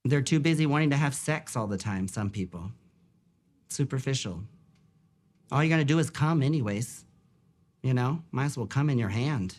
They're too busy wanting to have sex all the time, some people. Superficial. All you gotta do is come anyways. You know, might as well come in your hand.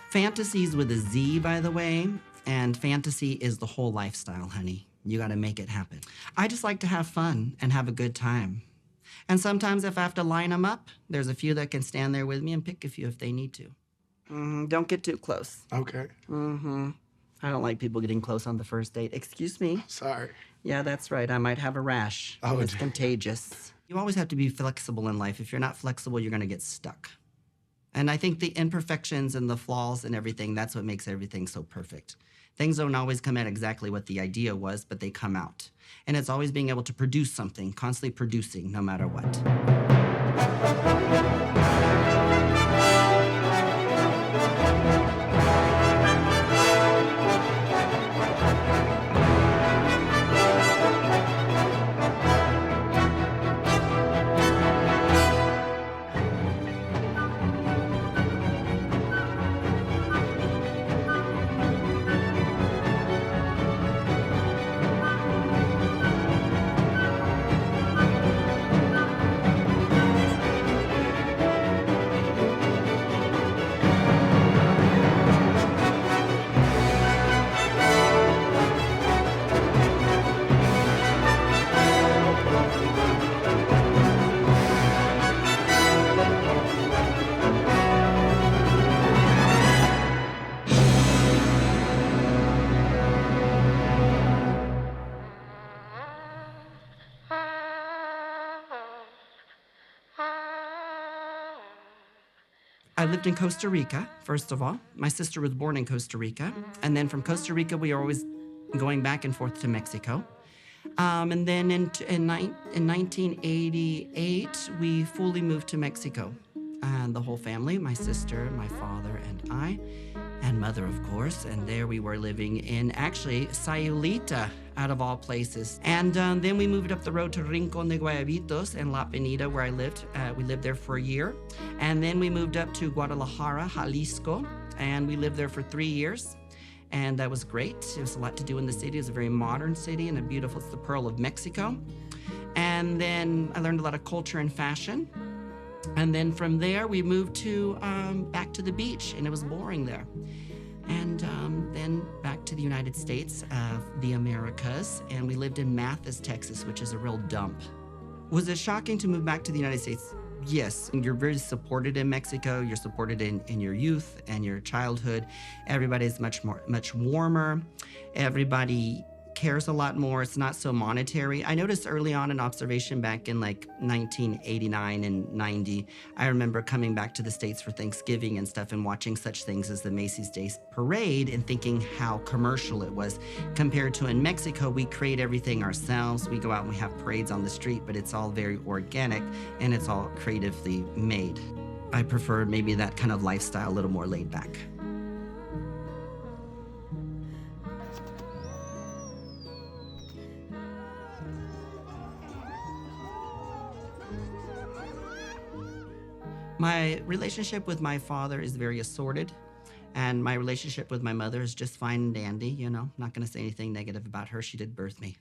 Fantasies with a Z, by the way, and fantasy is the whole lifestyle, honey. You gotta make it happen. I just like to have fun and have a good time. And sometimes if I have to line them up, there's a few that can stand there with me and pick a few if they need to. Don't get too close. Okay. I don't like people getting close on the first date. Excuse me. Sorry. Yeah, that's right. I might have a rash. Oh, It's contagious. You always have to be flexible in life. If you're not flexible, you're gonna get stuck. And I think the imperfections and the flaws and everything, that's what makes everything so perfect. Things don't always come out exactly what the idea was, but they come out. And it's always being able to produce something, constantly producing, no matter what. I lived in Costa Rica, first of all. My sister was born in Costa Rica. And then from Costa Rica, we were always going back and forth to Mexico. And then in 1988, we fully moved to Mexico. And the whole family, my sister, my father, and I, and mother, of course. And there we were living in, actually, Sayulita, out of all places. And then we moved up the road to Rincon de Guayabitos in La Penida, where I lived. We lived there for a year. And then we moved up to Guadalajara, Jalisco, and we lived there for 3 years. And that was great. It was a lot to do in the city. It was a very modern city and a beautiful, it's the Pearl of Mexico. And then I learned a lot of culture and fashion. And then from there, we moved to back to the beach, and it was boring there. And then back to the United States, the Americas, and we lived in Mathis, Texas, which is a real dump. Was it shocking to move back to the United States? Yes, and you're very supported in Mexico. You're supported in your youth and your childhood. Everybody's much warmer. Everybody cares a lot more. It's not so monetary. I noticed early on an observation back in like 1989 and 90. I remember coming back to the States for Thanksgiving and stuff and watching such things as the Macy's Day Parade and thinking how commercial it was compared to in Mexico. We create everything ourselves. We go out and we have parades on the street, but it's all very organic and it's all creatively made. I prefer maybe that kind of lifestyle, a little more laid back. My relationship with my father is very assorted, and my relationship with my mother is just fine and dandy, you know. Not gonna say anything negative about her. She did birth me.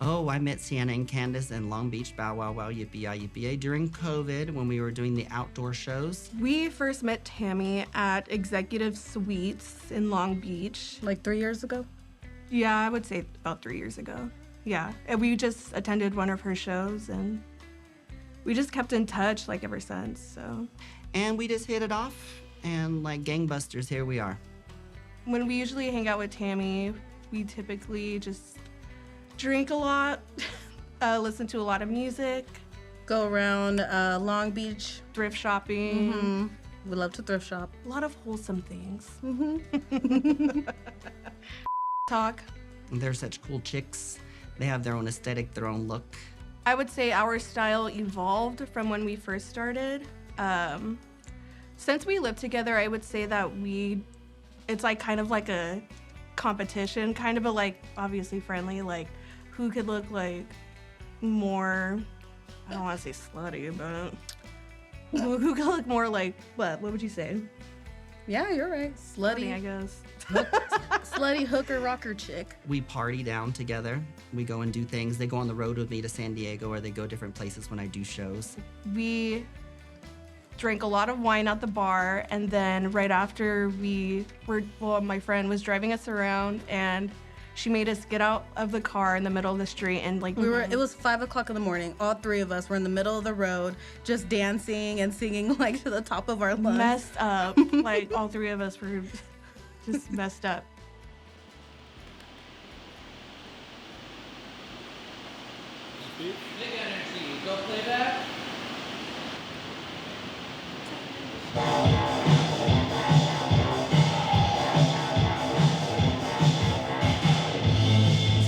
Oh, I met Sienna and Candace in Long Beach, bow wow wow, yippee-yi, yippee-yi, during COVID when we were doing the outdoor shows. We first met Tammie at Executive Suites in Long Beach. Like 3 years ago? Yeah, I would say about 3 years ago. Yeah, and we just attended one of her shows and we just kept in touch like ever since, so. And we just hit it off, and like gangbusters, here we are. When we usually hang out with Tammie, we typically just drink a lot, listen to a lot of music, Go around Long Beach. thrift shopping, We love to thrift shop. a lot of wholesome things. Mm-hmm. Talk. And they're such cool chicks. They have their own aesthetic, their own look. I would say our style evolved from when we first started. Since we lived together, I would say that it's like kind of like a competition, kind of a like obviously friendly, like who could look like more, I don't want to say slutty, but who could look more like, what would you say? Yeah, you're right. Slutty, I Slutty, guess. slutty hooker rocker chick. We party down together. We go and do things. They go on the road with me to San Diego, or they go different places when I do shows. We drank a lot of wine at the bar, and then right after my friend was driving us around, and she made us get out of the car in the middle of the street, and like It was 5 o'clock in the morning. All three of us were in the middle of the road, just dancing and singing like to the top of our lungs. messed up. Like all three of us were just messed up. Big energy. Go play that.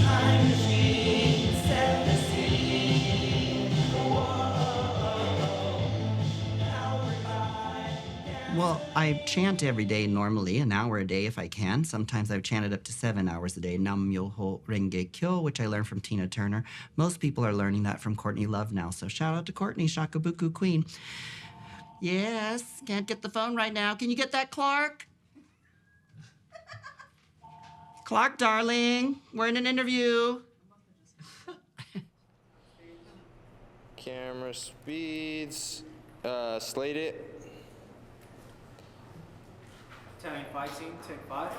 Time machine, set the scene. Well, I chant every day normally, an hour a day if I can. Sometimes I've chanted up to 7 hours a day. Nam Myoho Renge Kyo, which I learned from Tina Turner. Most people are learning that from Courtney Love now, so shout out to Courtney, Shakabuku Queen. Yes, can't get the phone right now. Can you get that, Clark? Clark, darling, we're in an interview. Camera speeds, slate it. Tammie, 5 scene, take 5.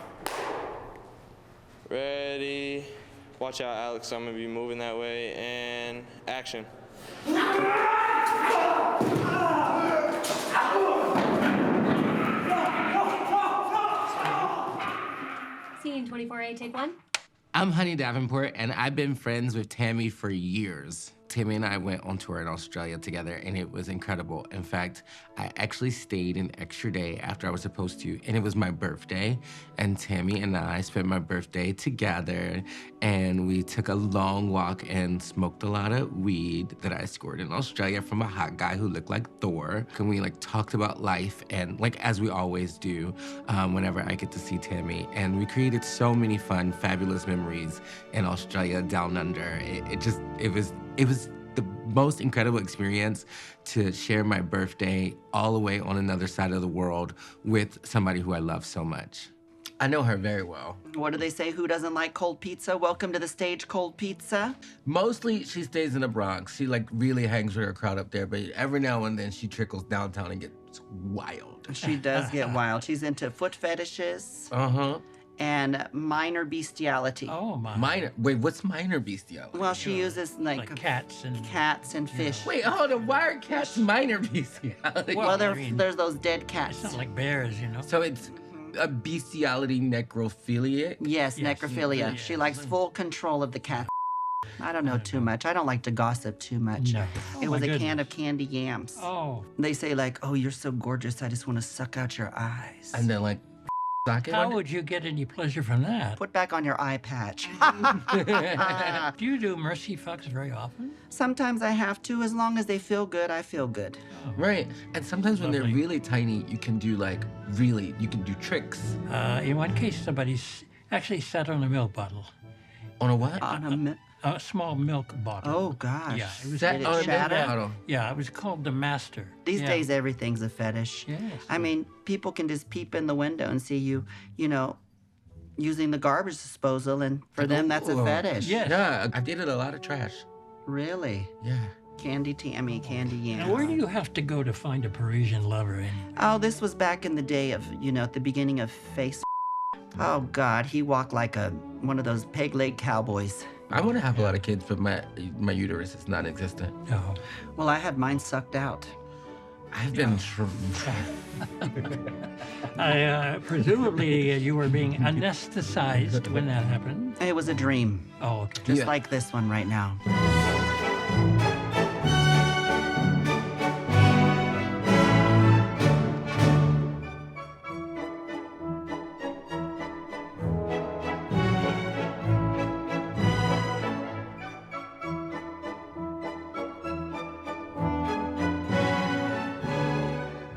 Ready. Watch out, Alex, I'm gonna be moving that way, and action. Scene 24A, take 1. I'm Honey Davenport, and I've been friends with Tammie for years. Tammie and I went on tour in Australia together, and it was incredible. In fact, I actually stayed an extra day after I was supposed to, and it was my birthday. And Tammie and I spent my birthday together, and we took a long walk and smoked a lot of weed that I scored in Australia from a hot guy who looked like Thor. And we talked about life, and as we always do, whenever I get to see Tammie. And we created so many fun, fabulous memories in Australia down under. It was the most incredible experience to share my birthday all the way on another side of the world with somebody who I love so much. I know her very well. What do they say? Who doesn't like cold pizza? Welcome to the stage, cold pizza. Mostly she stays in the Bronx. She really hangs with her crowd up there, but every now and then she trickles downtown and gets wild. She does get wild. She's into foot fetishes Uh-huh. and minor bestiality. Oh, my. Minor, wait, what's minor bestiality? Well, she uses Like cats and... cats and fish. Wait, hold on, why are cats minor bestiality? Well, I mean, there's those dead cats. It's not like bears, you know? So it's a bestiality necrophiliac? Yes, Yes, necrophilia. yeah. She likes full control of the cat. I don't know too much. I don't like to gossip too much. No. It Oh, was my a can goodness. of candy yams. Oh, They say oh, you're so gorgeous. I just want to suck out your eyes. And then sock it? how would you get any pleasure from that? Put back on your eye patch. Do you do mercy fucks very often? Sometimes I have to. As long as they feel good, I feel good. Right, and sometimes when they're Lovely. really tiny, you can do you can do tricks. In one case, somebody actually sat on a milk bottle. On a what? On a A small milk bottle. oh, gosh. Yeah, it was Sat Did it on a milk shatter? bottle. Yeah, it was called the Master. These Yeah. days, everything's a fetish. Yes. I mean, people can just peep in the window and see you, using the garbage disposal, and for them, that's a Ooh. fetish. Yes. Yeah, I dated a lot of trash. Really? Yeah. Candy Tammie, candy yam. Now, where do you have to go to find a Parisian lover? Oh, this was back in the day of, at the beginning of face. Oh, God, he walked like one of those peg-leg cowboys. I want to have a lot of kids, but my uterus is non-existent. No. Well, I had mine sucked out. I've been Presumably you were being anesthetized when that happened. It was a dream, Oh, okay. just like this one right now.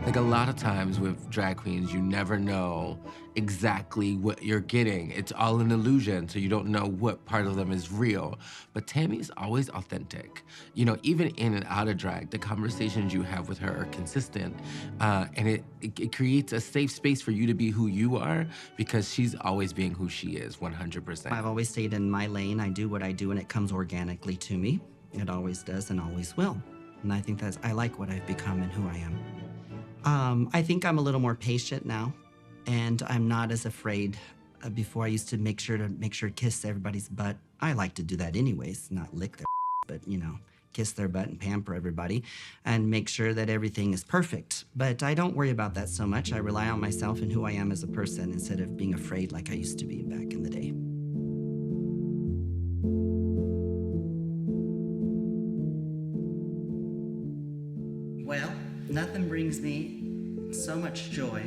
Like a lot of times with drag queens, you never know exactly what you're getting. It's all an illusion, so you don't know what part of them is real. But Tammie's always authentic. You know, even in and out of drag, the conversations you have with her are consistent. And it creates a safe space for you to be who you are because she's always being who she is, 100%. I've always stayed in my lane. I do what I do and it comes organically to me. It always does and always will. And I think I like what I've become and who I am. I think I'm a little more patient now, and I'm not as afraid. Before I used to make sure to kiss everybody's butt. I like to do that anyways, not lick their but you know, kiss their butt and pamper everybody and make sure that everything is perfect. But I don't worry about that so much. I rely on myself and who I am as a person instead of being afraid like I used to be back in the day. Well, nothing brings me so much joy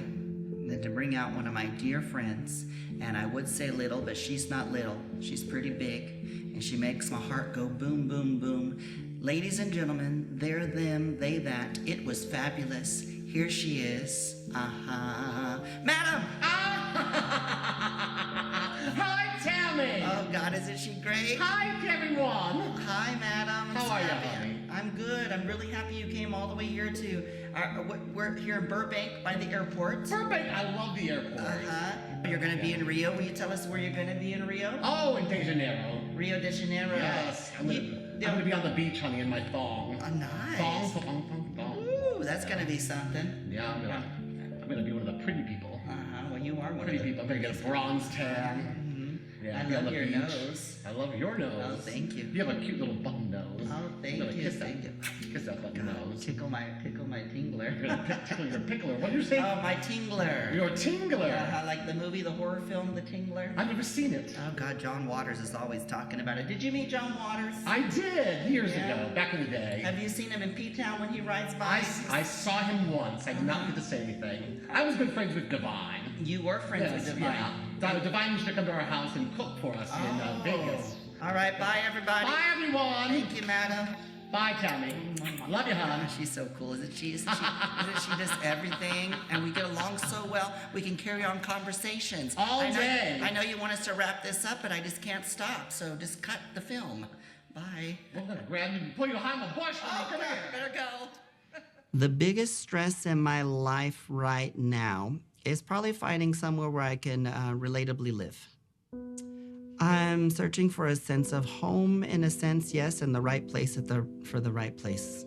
than to bring out one of my dear friends. And I would say little, but she's not little. She's pretty big, and she makes my heart go boom, boom, boom. Ladies and gentlemen, they're them, they that. It was fabulous. Here she is. Madam! Hi, Tammie! Oh, God, isn't she great? Hi, everyone! Hi, madam. How are you, honey? I'm good. I'm really happy you came all the way here to... we're here in Burbank by the airport. Burbank, I love the airport. You're going to be in Rio. Will you tell us where you're going to be in Rio? Oh, in De Janeiro. Rio de Janeiro. Yes. I'm gonna be on the beach, honey, in my thong. Oh, nice. Thong. Ooh, that's going to be something. Yeah, I'm gonna be one of the pretty people. Well, you are one Pretty of the... people. I'm gonna get a bronze tan. Yeah, I be on love the your beach. nose. I love your nose. Oh, thank you. You have a cute little button nose. Oh, thank I'm gonna you, kiss thank that, you. Kiss that button nose. Tickle my tingler. You're gonna tickle your pickler. What do you say? Oh, my tingler. Your tingler. Like the movie, the horror film, The Tingler. I've never seen it. Oh, God, John Waters is always talking about it. Did you meet John Waters? I did years Yeah. ago, back in the day. Have you seen him in P-Town when he rides by? I saw him once. I did not get to say anything. I was good friends with Divine. You were friends with Divine. Yeah. Divine used to come to our house and cook for us in Vegas. All right, bye, everybody. Bye, everyone. Thank you, madam. Bye, Tammie. Love you, hon. She's so cool, isn't she? Isn't she does everything, and we get along so well. We can carry on conversations All day. I know you want us to wrap this up, but I just can't stop. So just cut the film. Bye. I'm gonna grab you and pull you behind the bush. Honey. Come here. Better go. The biggest stress in my life right now is probably finding somewhere where I can relatably live. I'm searching for a sense of home in a sense, yes, and the right place for the right place.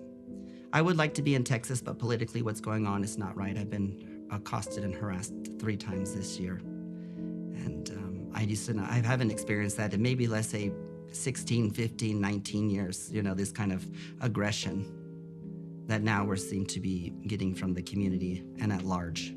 I would like to be in Texas, but politically what's going on is not right. I've been accosted and harassed 3 times this year. And I haven't experienced that in maybe, let's say, 16, 15, 19 years, this kind of aggression that now we're seem to be getting from the community and at large.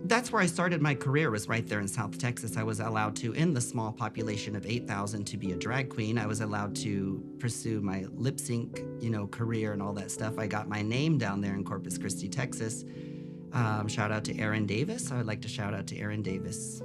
That's where I started my career, was right there in South Texas. I was allowed to, in the small population of 8,000, to be a drag queen. I was allowed to pursue my lip sync, career and all that stuff. I got my name down there in Corpus Christi, Texas. Shout out to Aaron Davis. I would like to shout out to Aaron Davis.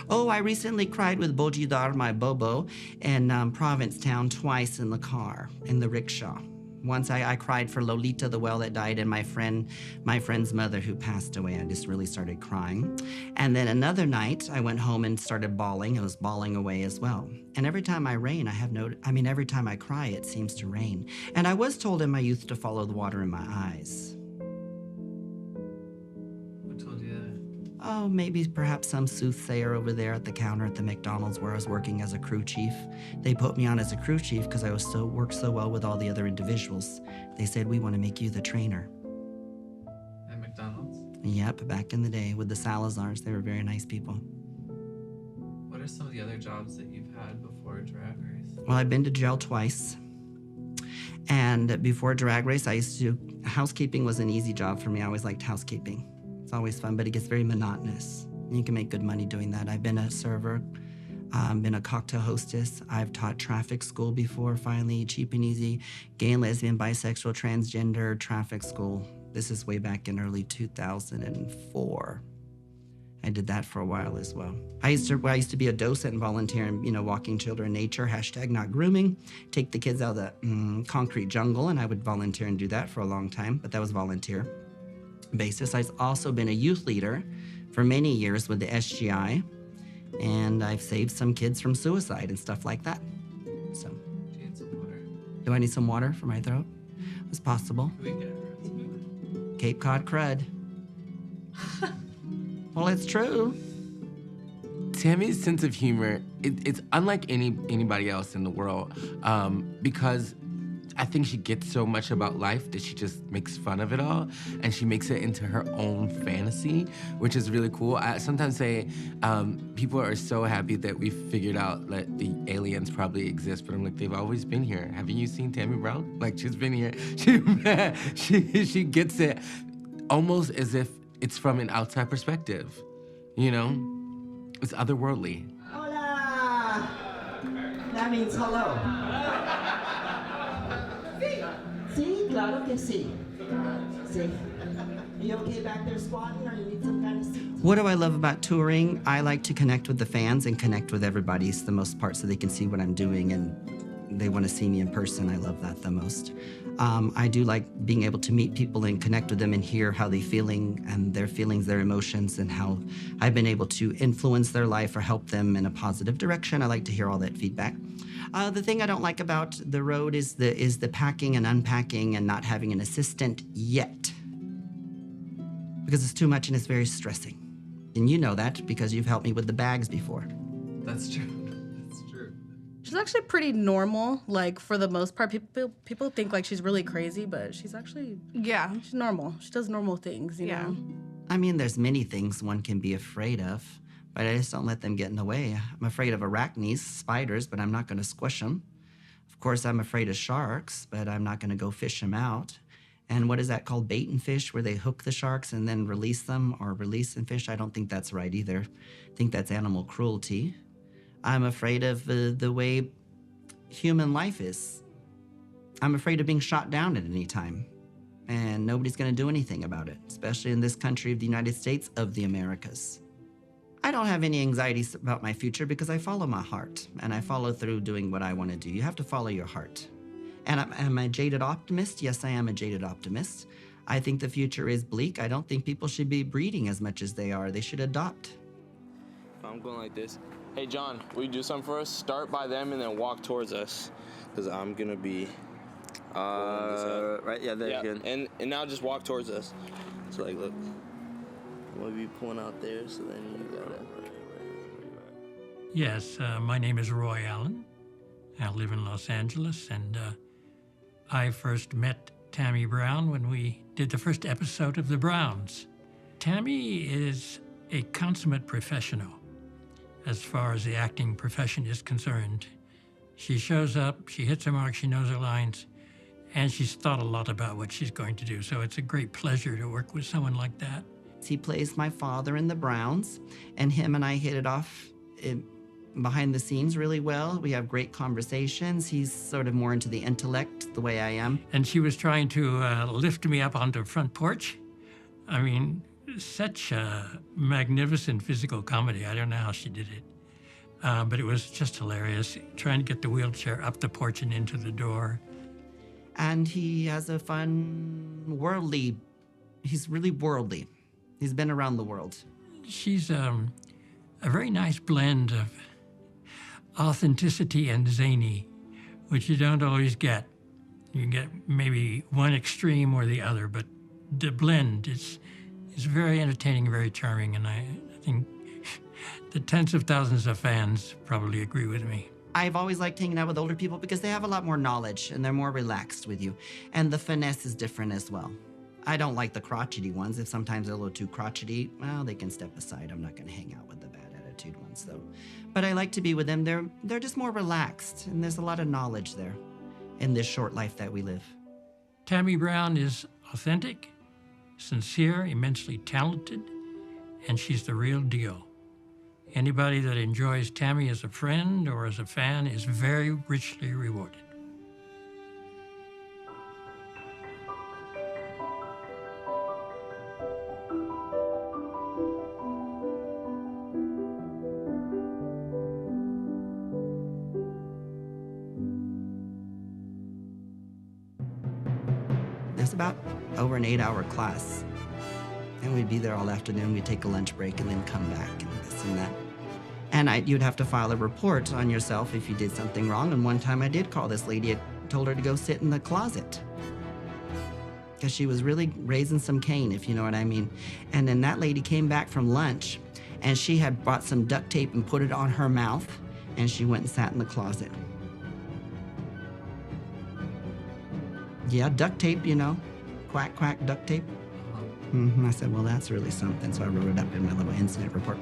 Oh, I recently cried with Bojidar, my Bobo, in Provincetown twice in the car, in the rickshaw. Once I cried for Lolita, the whale that died, and my friend's mother who passed away. I just really started crying. And then another night, I went home and started bawling. I was bawling away as well. And every time every time I cry, it seems to rain. And I was told in my youth to follow the water in my eyes. Who told you that? Oh, maybe perhaps some soothsayer over there at the counter at the McDonald's where I was working as a crew chief. They put me on as a crew chief because I worked so well with all the other individuals. They said, we want to make you the trainer. At McDonald's? Yep, back in the day with the Salazars. They were very nice people. What are some of the other jobs that you've had before Drag Race? Well, I've been to jail twice. And before Drag Race, housekeeping was an easy job for me. I always liked housekeeping. It's always fun, but it gets very monotonous. You can make good money doing that. I've been a server, been a cocktail hostess. I've taught traffic school before, finally, cheap and easy. Gay and lesbian, bisexual, transgender traffic school. This is way back in early 2004. I did that for a while as well. I used to be a docent and volunteer in, walking children in nature, #not grooming, take the kids out of the concrete jungle, and I would volunteer and do that for a long time, but that was volunteer basis. I've also been a youth leader for many years with the SGI, and I've saved some kids from suicide and stuff like that. So, Do you need some water? do I need some water for my throat? It's possible. Can we get it? Cape Cod crud. Well, it's true. Tammie's sense of humor, it's unlike anybody else in the world, because I think she gets so much about life that she just makes fun of it all, and she makes it into her own fantasy, which is really cool. I sometimes say people are so happy that we figured out that the aliens probably exist, but I'm like, they've always been here. Haven't you seen Tammie Brown? Like, she's been here. She gets it almost as if it's from an outside perspective, It's otherworldly. Hola! That means hello. Sí, claro que sí. Sí. Are you okay back there squatting, or you need some kind of seat? What do I love about touring? I like to connect with the fans and connect with everybody. It's the most part, so they can see what I'm doing and they want to see me in person. I love that the most. I do like being able to meet people and connect with them and hear how they're feeling and their feelings, their emotions, and how I've been able to influence their life or help them in a positive direction. I like to hear all that feedback. The thing I don't like about the road is the packing and unpacking and not having an assistant yet, because it's too much and it's very stressing. And you know that because you've helped me with the bags before. That's true. That's true. She's actually pretty normal, like, for the most part. People think, like, she's really crazy, but she's actually... Yeah. She's normal. She does normal things, you know? I mean, there's many things one can be afraid of, but I just don't let them get in the way. I'm afraid of arachnes, spiders, but I'm not going to squish them. Of course, I'm afraid of sharks, but I'm not going to go fish them out. And what is that called, bait and fish, where they hook the sharks and then release them, or release and fish? I don't think that's right either. I think that's animal cruelty. I'm afraid of the way human life is. I'm afraid of being shot down at any time, and nobody's going to do anything about it, especially in this country of the United States of the Americas. I don't have any anxieties about my future because I follow my heart, and I follow through doing what I want to do. You have to follow your heart. And am I a jaded optimist? Yes, I am a jaded optimist. I think the future is bleak. I don't think people should be breeding as much as they are. They should adopt. I'm going like this. Hey, John, will you do something for us? Start by them and then walk towards us, because I'm going to be... right, yeah, there you go. And now just walk towards us. So, like, look. I'm going to be pulling out there, so then you got it. Yes, my name is Roy Allen. I live in Los Angeles, and I first met Tammie Brown when we did the first episode of The Browns. Tammie is a consummate professional as far as the acting profession is concerned. She shows up, she hits her mark, she knows her lines, and she's thought a lot about what she's going to do. So it's a great pleasure to work with someone like that. He plays my father in The Browns, and him and I hit it off behind the scenes really well. We have great conversations. He's sort of more into the intellect, the way I am. And she was trying to lift me up onto the front porch. I mean, such a magnificent physical comedy. I don't know how she did it. But it was just hilarious, trying to get the wheelchair up the porch and into the door. And he has a fun, he's really worldly. He's been around the world. She's a very nice blend of authenticity and zany, which you don't always get. You get maybe one extreme or the other, but the blend is very entertaining, very charming, and I think the tens of thousands of fans probably agree with me. I've always liked hanging out with older people because they have a lot more knowledge and they're more relaxed with you. And the finesse is different as well. I don't like the crotchety ones. If sometimes they're a little too crotchety, well, they can step aside. I'm not going to hang out with the bad attitude ones, though. But I like to be with them. They're just more relaxed, and there's a lot of knowledge there. in this short life that we live. Tammie Brown is authentic, sincere, immensely talented, and she's the real deal. Anybody that enjoys Tammie as a friend or as a fan is very richly rewarded. It's about over an 8-hour class. And we'd be there all afternoon. We'd take a lunch break and then come back and this and that. And you'd have to file a report on yourself if you did something wrong. And one time I did call this lady. I told her to go sit in the closet because she was really raising some cane, if you know what I mean. And then that lady came back from lunch and she had brought some duct tape and put it on her mouth and she went and sat in the closet. Yeah, duct tape, you know, quack, quack, duct tape. I said, well, that's really something. So I wrote it up in my little incident report.